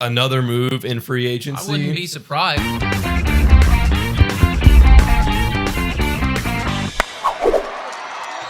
another move in free I agency. wouldn't be surprised.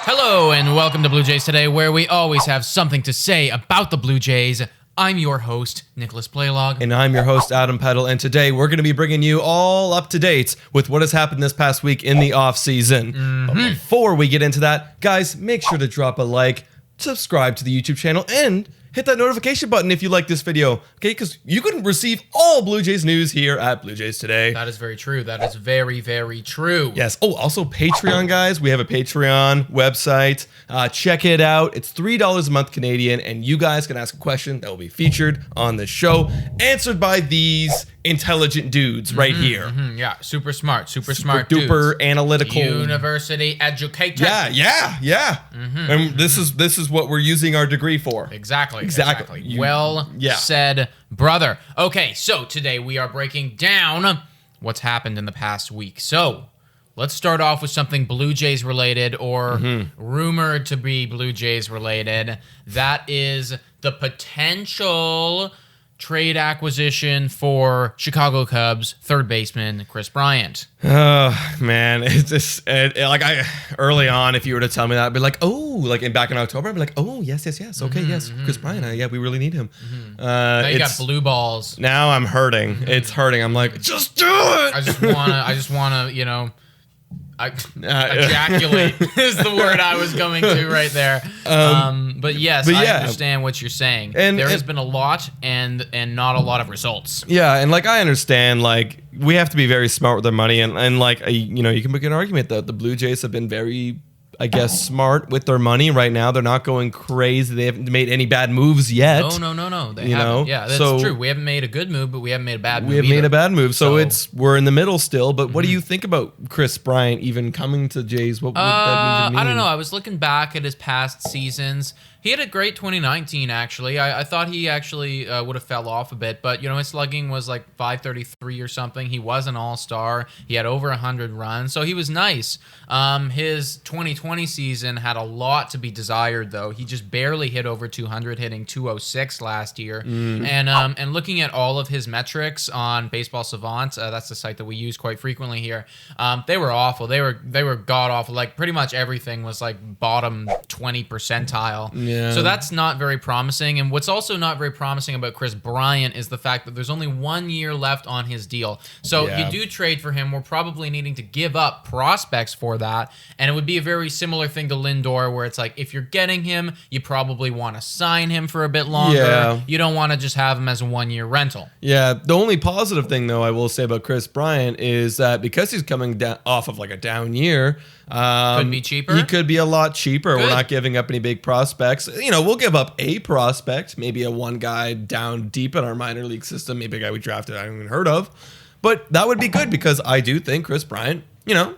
Hello and welcome to Blue Jays Today, where we always have something to say about the Blue Jays. I'm your host, Nicholas Playlog. And I'm your host, Adam Peddle, and today we're going to be bringing you all up to date with what has happened this past week in the off-season. But before we get into that, guys, make sure to drop a like, subscribe to the YouTube channel, and hit that notification button if you like this video, okay? Because you can receive all Blue Jays news here at Blue Jays Today. That is very true. That is very, very true. Yes. Oh, also Patreon, guys. We have a Patreon website. Check it out. It's $3 a month Canadian, and you guys can ask a question that will be featured on the show, answered by these intelligent dudes right here. Yeah, super smart duper duper analytical, university educated. Yeah. And this is what we're using our degree for. Exactly. You- Well said, brother. Okay, so today we are breaking down what's happened in the past week. So let's start off with something Blue Jays related, or rumored to be Blue Jays related. That is the potential trade acquisition for Chicago Cubs third baseman Kris Bryant. Oh man, it's just early on, if you were to tell me that, I'd be like, oh, back in October, I'd be like, oh yes, okay, yes, Kris Bryant, yeah, we really need him. Now you got blue balls. Now I'm hurting. It's hurting. I'm like, just do it. I just wanna, ejaculate is the word I was going to right there. But yes, I understand what you're saying. And there has been a lot and not a lot of results. Yeah, and I understand, we have to be very smart with our money, and you can make an argument that the Blue Jays have been very, I guess, smart with their money right now. They're not going crazy. They haven't made any bad moves yet. No. They haven't. Yeah, that's true. We haven't made a good move, but we haven't made a bad move. We have made a bad move, so we're in the middle still. But what do you think about Kris Bryant even coming to Jays? What would that mean? I don't know. I was looking back at his past seasons. He had a great 2019, actually. I thought he actually would have fell off a bit, but, his slugging was like 533 or something. He was an all-star. He had over 100 runs, so he was nice. His 2020 season had a lot to be desired, though. He just barely hit over 200, hitting 206 last year. And looking at all of his metrics on Baseball Savant, that's the site that we use quite frequently here, they were awful. They were god-awful. Pretty much everything was bottom 20 percentile. Yeah. So that's not very promising. And what's also not very promising about Kris Bryant is the fact that there's only 1 year left on his deal. So you do trade for him, we're probably needing to give up prospects for that. And it would be a very similar thing to Lindor, where it's if you're getting him, you probably want to sign him for a bit longer. Yeah. You don't want to just have him as a 1 year rental. Yeah. The only positive thing, though, I will say about Kris Bryant is that because he's coming off of a down year, could be cheaper. He could be a lot cheaper. Good. We're not giving up any big prospects. We'll give up a prospect, maybe a one guy down deep in our minor league system, maybe a guy we drafted I haven't even heard of. But that would be good, because I do think Kris Bryant,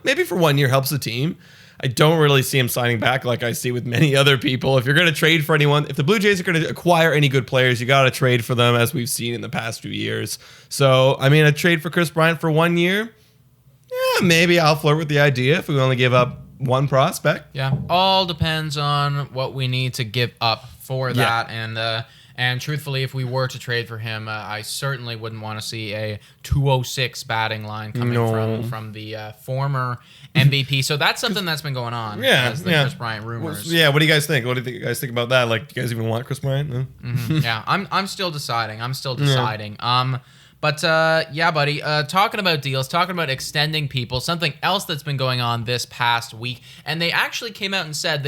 maybe for 1 year helps the team. I don't really see him signing back like I see with many other people. If you're going to trade for anyone, if the Blue Jays are going to acquire any good players, you got to trade for them, as we've seen in the past few years. So, a trade for Kris Bryant for 1 year, maybe I'll flirt with the idea if we only give up one prospect. Yeah, all depends on what we need to give up for that. And truthfully, if we were to trade for him, I certainly wouldn't want to see a 206 batting line coming from the former MVP. So that's something that's been going on. As the Kris Bryant rumors. What do you guys think? What do you guys think about that? Do you guys even want Kris Bryant? No? Yeah, I'm still deciding. But buddy, talking about deals, talking about extending people, something else that's been going on this past week, and they actually came out and said,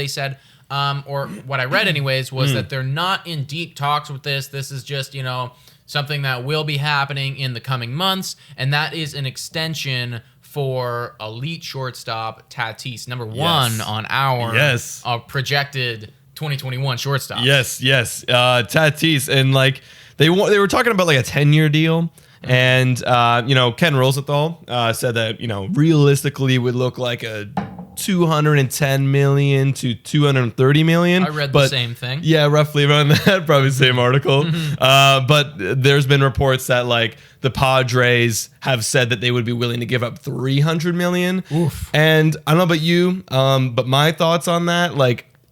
or what I read anyways, was that they're not in deep talks with this. This is just, something that will be happening in the coming months, and that is an extension for elite shortstop Tatis, number one on our projected 2021 shortstop. Yes. Tatis, and they were talking about a 10-year deal. And, Ken Rosenthal said that, realistically would look like a $210 million to $230 million. I read the same thing. Yeah, roughly around that, probably the same article. But there's been reports that the Padres have said that they would be willing to give up $300 million. Oof. And I don't know about you, but my thoughts on that,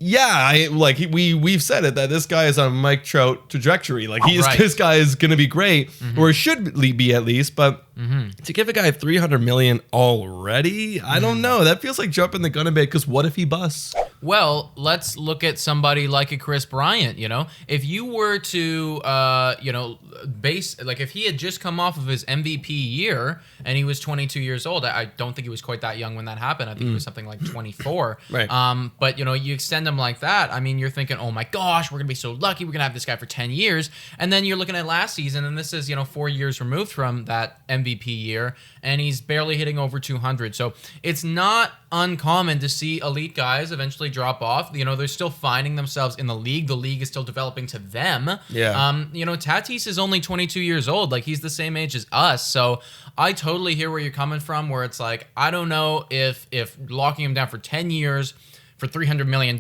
we've said it that this guy is on a Mike Trout trajectory. Like Right. this guy is going to be great, or should be at least. But to give a guy $300 million already, I don't know. That feels like jumping the gun a bit. Because what if he busts? Well, let's look at somebody like a Kris Bryant. If you were to, if he had just come off of his MVP year and he was 22 years old, I don't think he was quite that young when that happened. I think he was something like 24. Right. But you extend him like that. I mean, you're thinking, oh my gosh, we're gonna be so lucky. We're gonna have this guy for 10 years, and then you're looking at last season, and this is 4 years removed from that MVP year, and he's barely hitting over 200. So it's not uncommon to see elite guys eventually drop off. They're still finding themselves in the league. The league is still developing to them. Yeah. Tatis is only 22 years old. Like, he's the same age as us. So I totally hear where you're coming from, where it's like, I don't know if locking him down for 10 years for $300 million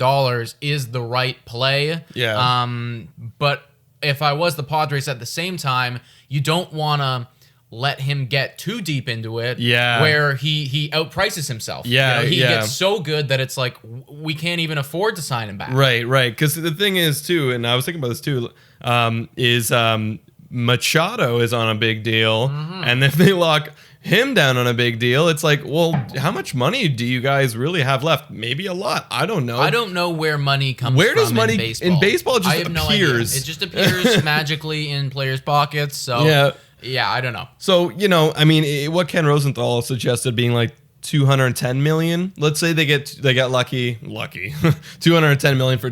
is the right play. Yeah. But if I was the Padres at the same time, you don't want to let him get too deep into it, where he outprices himself. He gets so good that it's like we can't even afford to sign him back. Right. Because the thing is too, and I was thinking about this too, is Machado is on a big deal, and if they lock him down on a big deal, it's like, well, how much money do you guys really have left? Maybe a lot. I don't know. I don't know where money comes from. Where does money in baseball? in baseball just I have appears? No idea. It just appears magically in players' pockets. So yeah, I don't know. So I mean, what Ken Rosenthal suggested being like 210 million. Let's say they got lucky, 210 million for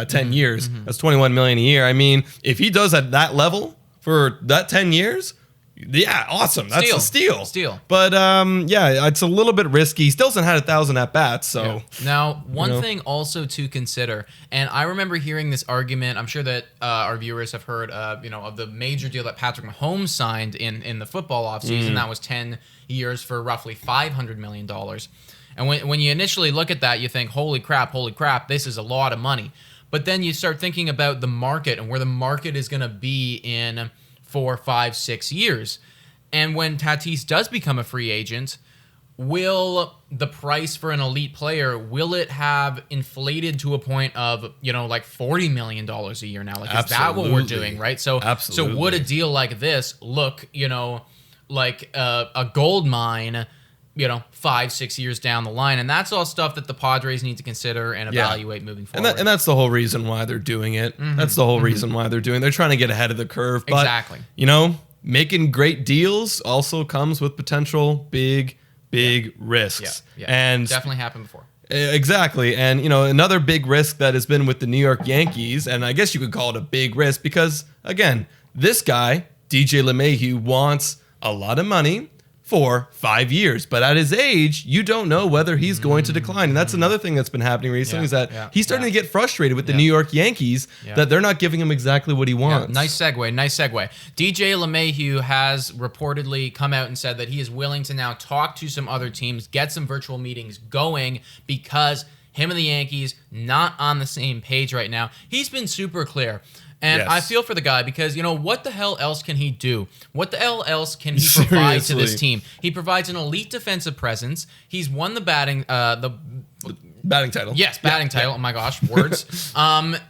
10 years. That's 21 million a year. I mean, if he does at that level for that 10 years. Yeah, awesome. That's a steal. But it's a little bit risky. He still hasn't had 1,000 at bats. So now, one thing also to consider, and I remember hearing this argument. I'm sure that our viewers have heard, of the major deal that Patrick Mahomes signed in the football offseason. That was 10 years for roughly $500 million. And when you initially look at that, you think, holy crap, this is a lot of money. But then you start thinking about the market and where the market is going to be in 4, 5, 6 years. And when Tatis does become a free agent, will the price for an elite player, will it have inflated to a point of, like $40 million a year now? Like, is that what we're doing, right? So would a deal like this look, like a gold mine, 5, 6 years down the line? And that's all stuff that the Padres need to consider and evaluate moving forward. And that's the whole reason why they're doing it. That's the whole reason why they're doing it. They're trying to get ahead of the curve. But, exactly. Making great deals also comes with potential big risks. Yeah. And definitely happened before. Exactly. And, another big risk that has been with the New York Yankees, and I guess you could call it a big risk because, again, this guy, DJ LeMahieu, wants a lot of money for 5 years. But at his age, you don't know whether he's going to decline. And that's another thing that's been happening recently is that he's starting to get frustrated with the New York Yankees that they're not giving him exactly what he wants. Nice segue. DJ LeMahieu has reportedly come out and said that he is willing to now talk to some other teams, get some virtual meetings going, because him and the Yankees not on the same page right now. He's been super clear. And I feel for the guy because, what the hell else can he do? What the hell else can he provide to this team? He provides an elite defensive presence. He's won the batting title. Yes, batting title. Oh my gosh, words.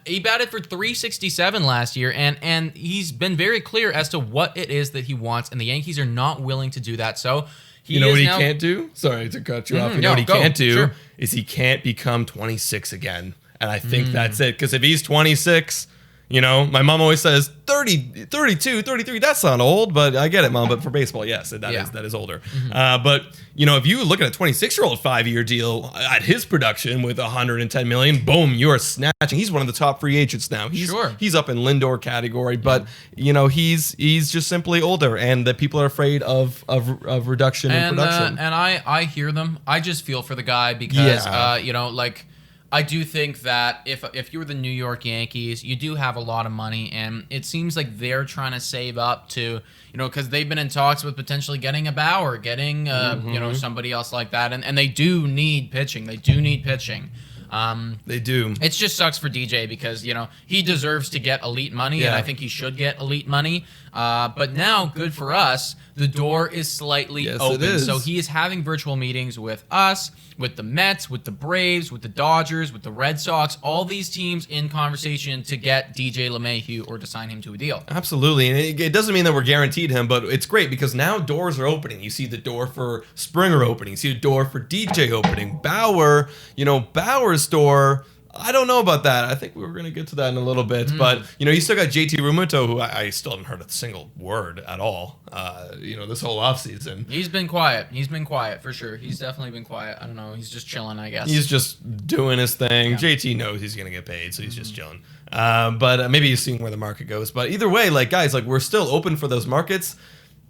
He batted for .367 last year, and he's been very clear as to what it is that he wants, and the Yankees are not willing to do that. So he can't do? Sorry to cut you off. What he can't do is he can't become 26 again. And I think that's it. Because if he's 26... my mom always says 30, 32, 33. That's not old, but I get it, Mom. But for baseball, yes, that is older. But if you look at a 26-year-old 5-year deal at his production with 110 million, boom, you are snatching. He's one of the top free agents now. He's up in Lindor category, but he's just simply older, and that people are afraid of reduction in production. And I hear them. I just feel for the guy because I do think that if you were the New York Yankees, you do have a lot of money, and it seems like they're trying to save up to, because they've been in talks with potentially getting a Bauer, getting somebody else like that, and they do need pitching. They do. It just sucks for DJ because he deserves to get elite money, and I think he should get elite money. But now, good for us, the door is slightly open. It is. So he is having virtual meetings with us, with the Mets, with the Braves, with the Dodgers, with the Red Sox, all these teams in conversation to get DJ LeMahieu or to sign him to a deal. Absolutely. And it doesn't mean that we're guaranteed him, but it's great because now doors are opening. You see the door for Springer opening. You see the door for DJ opening. Bauer, Bauer's door, I don't know about that. I think we were going to get to that in a little bit. But, you still got JT Realmuto, who I still haven't heard a single word at all, this whole offseason. He's been quiet. He's been quiet, for sure. He's definitely been quiet. I don't know. He's just chilling, I guess. He's just doing his thing. Yeah. JT knows he's going to get paid, so he's just chilling. But maybe he's seeing where the market goes. But either way, guys, we're still open for those markets.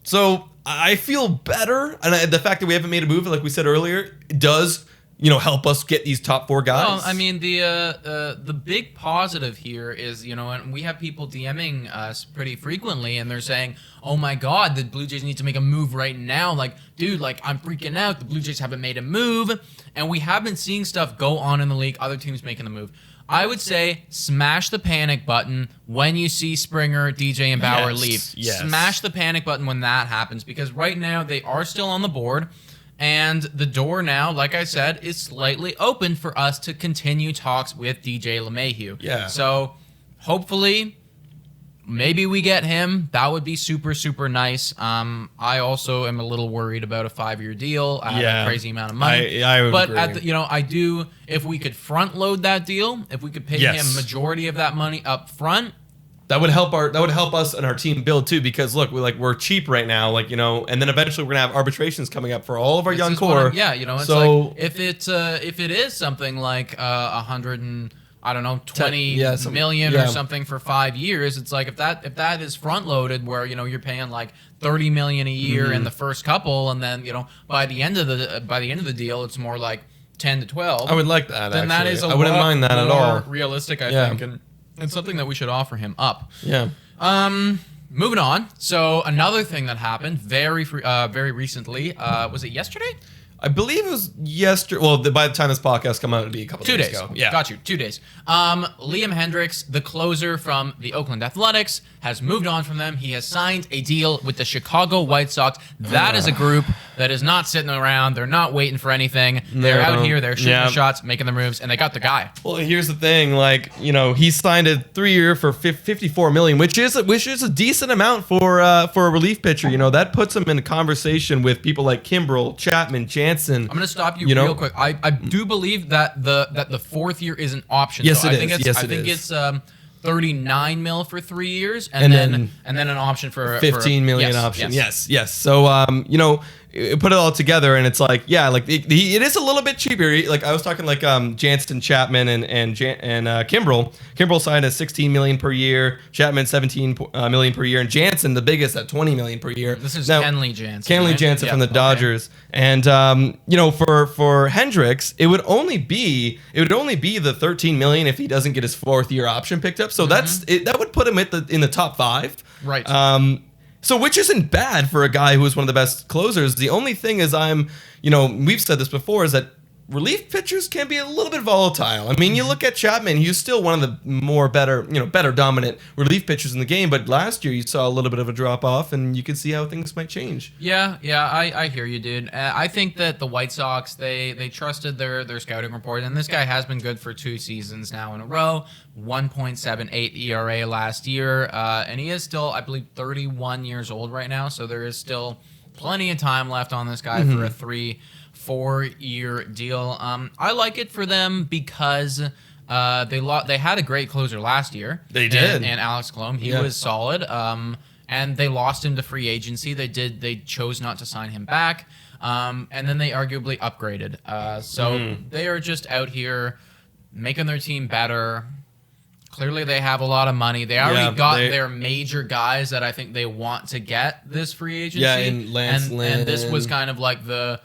So I feel better. And the fact that we haven't made a move, like we said earlier, does help us get these top 4 guys. Well, I mean, the big positive here is, and we have people DMing us pretty frequently, and they're saying, "Oh my God, the Blue Jays need to make a move right now." Dude, I'm freaking out. The Blue Jays haven't made a move, and we have been seeing stuff go on in the league. Other teams making the move. I would say smash the panic button when you see Springer, DJ, and Bauer leave. Yes. Smash the panic button when that happens, because right now they are still on the board. And the door now, like I said, is slightly open for us to continue talks with DJ LeMahieu. Yeah. So hopefully, maybe we get him. That would be super, super nice. I also am a little worried about a 5-year deal. I have a crazy amount of money. I would but agree. I do. If we could front load that deal, if we could pay him majority of that money up front. That would help us and our team build too, because look, we're cheap right now, and then eventually we're gonna have arbitrations coming up for all of our young core. It's so, if it is something like 100 and I don't know 20 million or something for 5 years, it's like if that is front loaded where you're paying like 30 million a year in the first couple, and then by the end of the deal it's more like 10 to 12. I would like that. Then actually. that is I wouldn't mind that at all. Realistic, I think, and it's something that we should offer him up. Yeah. Moving on. So another thing that happened very recently. Was it yesterday? I believe it was yesterday. Well, by the time this podcast comes out, it'll be a couple 2 days days ago. Yeah. Got you. 2 days. Liam Hendriks, the closer from the Oakland Athletics, has moved on from them. He has signed a deal with the Chicago White Sox. That is a group that is not sitting around. They're not waiting for anything. They're out here. They're shooting the shots, making the moves, and they got the guy. Well, here's the thing. He signed a 3-year for $54 million, which is a decent amount for a relief pitcher. That puts him in a conversation with people like Kimbrel, Chapman, Jansen. I'm going to stop you real quick. I do believe that the 4th year is an option. Yes, so it I think is. I think it's 39 mil for 3 years, and then an option for 15 million option. Yes. So put it all together, and it's it is a little bit cheaper. I was talking Jansen, Chapman, and Kimbrel. Kimbrel signed at 16 million per year. Chapman 17 million per year, and Jansen the biggest at 20 million per year. This is Kenley Jansen. Kenley Jansen from the Dodgers, and for Hendriks, it would only be the 13 million if he doesn't get his 4th year option picked up. So that would put him in the top 5. Right. So which isn't bad for a guy who is one of the best closers. The only thing is we've said this before, is that relief pitchers can be a little bit volatile. I mean, you look at Chapman, he's still one of the better dominant relief pitchers in the game, but last year you saw a little bit of a drop off, and you can see how things might change. Yeah, I hear you, dude. I think that the White Sox, they trusted their scouting report, and this guy has been good for 2 seasons now in a row. 1.78 ERA last year, and he is still, I believe, 31 years old right now, so there is still plenty of time left on this guy for a 3-4-year deal. I like it for them because they had a great closer last year. They did. And Alex Colomb, he was solid. And they lost him to free agency. They chose not to sign him back. And then they arguably upgraded. So they are just out here making their team better. Clearly, they have a lot of money. They already got their major guys that I think they want to get this free agency. Yeah, and Lance Lynn. And this was kind of like the,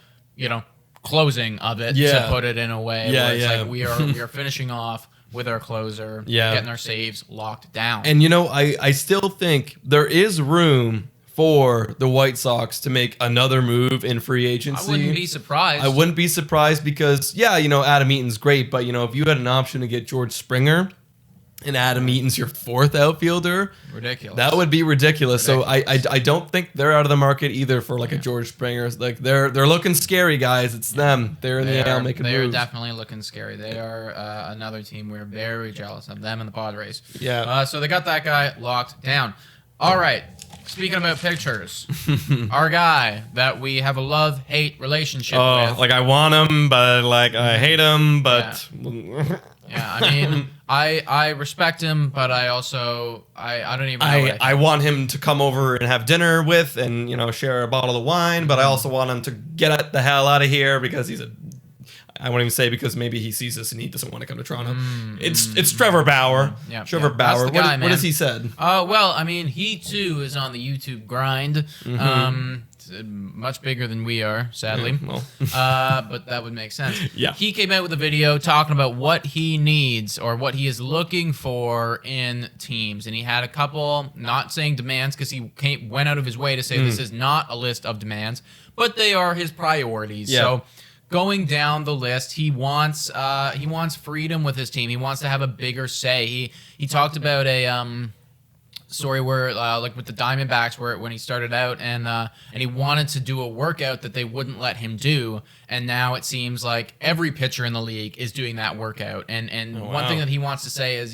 closing of it, to put it in a way. Yeah, where it's we are finishing off with our closer, getting our saves locked down. And I still think there is room for the White Sox to make another move in free agency. I wouldn't be surprised. I wouldn't be surprised because Adam Eaton's great, but if you had an option to get George Springer, and Adam Eaton's your 4th outfielder. Ridiculous. That would be ridiculous. So I don't think they're out of the market either for like a George Springer. Like they're looking scary, guys. It's them. They're in the AL making moves. They're definitely looking scary. They are another team we're very jealous of, them and the Padres. Yeah. So they got that guy locked down. All right. Speaking about pitchers, our guy that we have a love-hate relationship with. Like I want him, but like I hate him, but yeah, I mean, I respect him, but I also I don't even know. I want him to come over and have dinner with, and share a bottle of wine. But I also want him to get the hell out of here because he's a. I won't even say because maybe he sees this and he doesn't want to come to Toronto. It's Trevor Bauer. Yeah, Trevor Bauer. That's the guy, what has he said? Well, I mean, he too is on the YouTube grind. Much bigger than we are, sadly. But that would make sense. Yeah. He came out with a video talking about what he needs or what he is looking for in teams. And he had a couple, not saying demands because he went out of his way to say this is not a list of demands, but they are his priorities. Yeah. So going down the list, he wants freedom with his team. He wants to have a bigger say. He talked about a story where like with the Diamondbacks where when he started out and he wanted to do a workout that they wouldn't let him do, and now it seems like every pitcher in the league is doing that workout. And one thing that he wants to say is,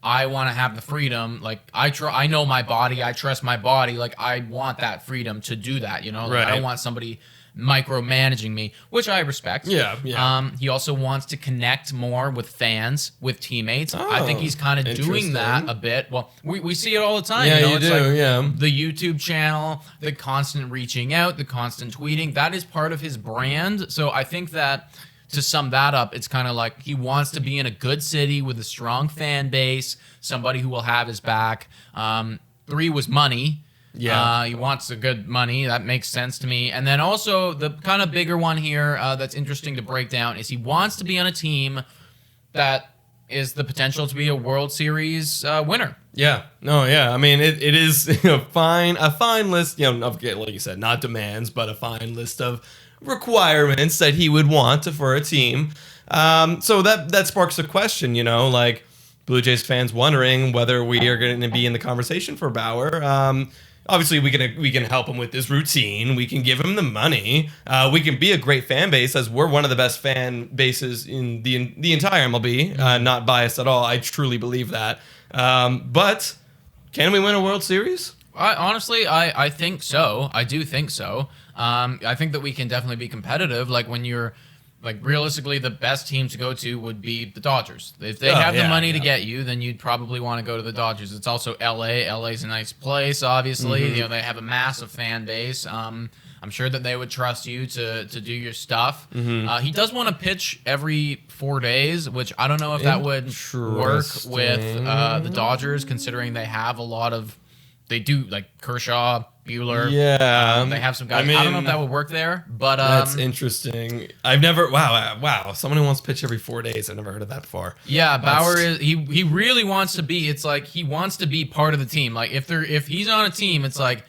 I want to have the freedom. Like I know my body. I trust my body. Like I want that freedom to do that. Like, I don't want somebody micromanaging me, which I respect. Yeah. He also wants to connect more with fans, with teammates. I think he's kind of doing that a bit. Well, we see it all the time. Yeah, it's like yeah. the YouTube channel, the constant reaching out, the constant tweeting. That is part of his brand. So I think that to sum that up, it's kind of like he wants to be in a good city with a strong fan base, somebody who will have his back. 3 was money. Yeah. He wants a good money. That makes sense to me. And then also the kind of bigger one here that's interesting to break down is he wants to be on a team that is the potential to be a World Series winner. Yeah. No, yeah. I mean, it is a fine list, of, like you said, not demands, but a fine list of requirements that he would want for a team. So that sparks a question, like Blue Jays fans wondering whether we are going to be in the conversation for Bauer. Obviously, we can help him with his routine. We can give him the money. We can be a great fan base, as we're one of the best fan bases in the entire MLB. Not biased at all. I truly believe that. But can we win a World Series? Honestly, I think so. I do think so. I think that we can definitely be competitive. Like when you're like realistically, the best team to go to would be the Dodgers. If they have the money to get you, then you'd probably want to go to the Dodgers. It's also LA. LA's a nice place, obviously. They have a massive fan base. I'm sure that they would trust you to do your stuff. He does want to pitch every 4 days, which I don't know if that would work with the Dodgers, considering they have a lot of. They do like Kershaw, Bueller. Yeah. They have some guys. I don't know if that would work there, but that's interesting. I've never. Wow. Someone who wants to pitch every 4 days. I've never heard of that before. Yeah, Bauer is. He really wants to be. It's like he wants to be part of the team. Like if he's on a team, it's like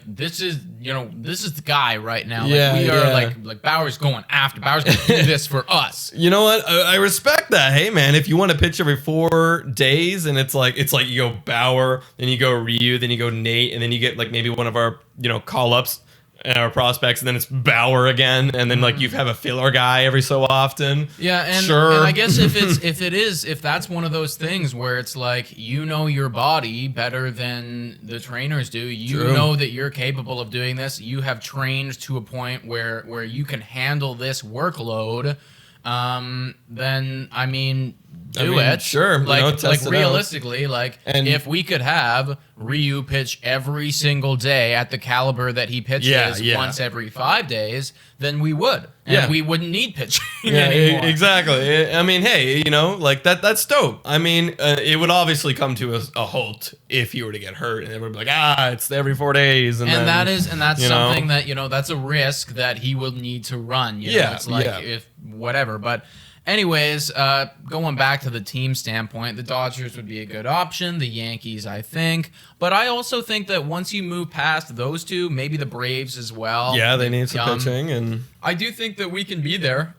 this is this is the guy right now. Like, we are like Bauer's going after. Bauer's going to do this for us. You know what? I respect that. Hey man, if you want to pitch every 4 days and it's like you go Bauer, then you go Ryu, then you go Nate, and then you get like maybe one of our call ups and our prospects, and then it's Bauer again, and then like you have a filler guy every so often. Yeah, and I guess if that's one of those things where it's like your body better than the trainers do, know that you're capable of doing this. You have trained to a point where you can handle this workload. Then I mean. Do it. Sure. Like realistically, if we could have Ryu pitch every single day at the caliber that he pitches once every 5 days, then we would. And we wouldn't need pitching anymore. Exactly. I mean, hey, that's dope. I mean, it would obviously come to a halt if he were to get hurt, and everyone would be like, it's every 4 days. And that's something that, that's a risk that he will need to run. It's like if whatever. But anyways, going back to the team standpoint, the Dodgers would be a good option. The Yankees, I think. But I also think that once you move past those two, maybe the Braves as well. Yeah, they need some pitching. And I do think that we can be there.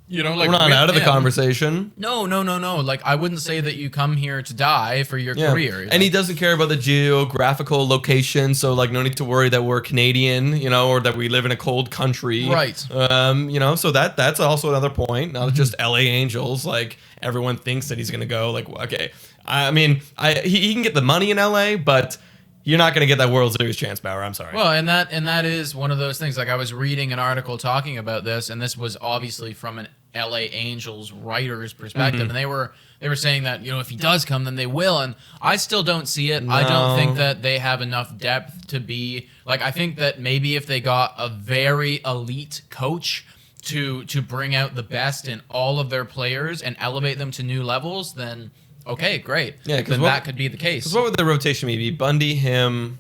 You know, like we're not out of the him, conversation. No. Like, I wouldn't say that you come here to die for your career. And he doesn't care about the geographical location, so like no need to worry that we're Canadian, you know, or that we live in a cold country. Right. You know, so that's also another point. Not just LA Angels. Like everyone thinks that he's gonna go. Like, okay, I mean, he can get the money in LA, but you're not going to get that World Series chance, Bauer. I'm sorry. Well, and that is one of those things. Like, I was reading an article talking about this, and this was obviously from an LA Angels writer's perspective, and they were saying that, you know, if he does come, then they will. And I still don't see it. No. I don't think that they have enough depth to be like. I think that maybe if they got a very elite coach to bring out the best in all of their players and elevate them to new levels, then. Okay, great. Yeah, because that could be the case. Because what would the rotation be? Bundy, him.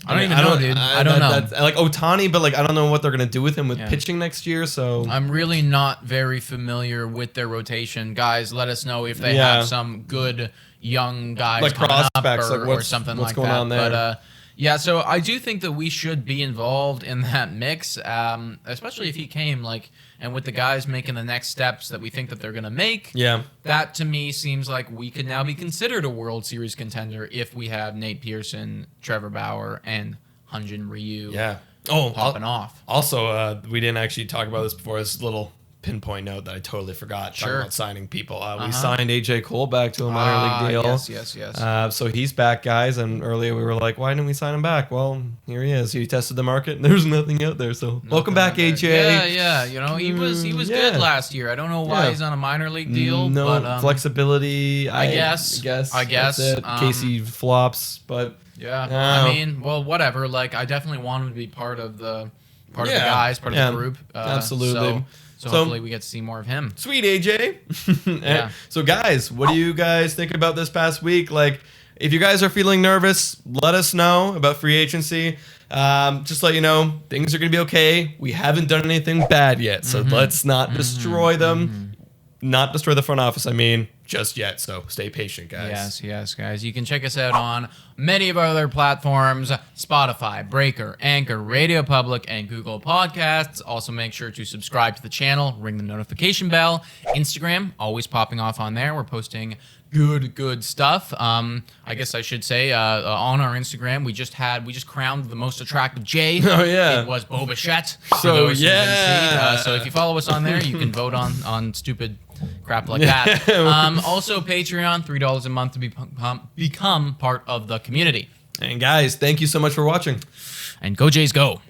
I don't even know, dude. I don't know. Like Ohtani, but like I don't know what they're gonna do with him with pitching next year. So I'm really not very familiar with their rotation. Guys, let us know if they have some good young guys like coming prospects, up or something what's like going that. On there? But yeah, so I do think that we should be involved in that mix, especially if he came and with the guys making the next steps that we think that they're going to make. Yeah. That to me seems like we could now be considered a World Series contender if we have Nate Pearson, Trevor Bauer, and Hyun-Jin Ryu popping off. Also, we didn't actually talk about this before. This little pinpoint note that I totally forgot. Sure. Talking about signing people. We signed AJ Cole back to a minor league deal. Yes. So he's back, guys. And earlier we were like, why didn't we sign him back? Well, here he is. He tested the market and there's nothing out there. So welcome back, AJ. Yeah. You know, he was good last year. I don't know why he's on a minor league deal. No but, flexibility. I guess. That's it. Casey flops, but yeah. I mean, well, whatever. Like, I definitely want him to be part of the guys, part of the group. Absolutely. So hopefully we get to see more of him. Sweet, AJ. Yeah. So guys, what do you guys think about this past week? Like, if you guys are feeling nervous, let us know about free agency. Just let you know, things are going to be okay. We haven't done anything bad yet, so let's not destroy them. Not destroy the front office, I mean, just yet. So stay patient, guys. Yes, guys. You can check us out on many of our other platforms: Spotify, Breaker, Anchor, Radio Public, and Google Podcasts. Also, make sure to subscribe to the channel, ring the notification bell. Instagram, always popping off on there. We're posting good stuff. I guess I should say on our Instagram, we just crowned the most attractive Jay. Oh yeah, it was Bo Bichette. So yeah. So if you follow us on there, you can vote on stupid crap like that. Also, Patreon, $3 a month to become part of the community. And guys, thank you so much for watching. And go Jays, go.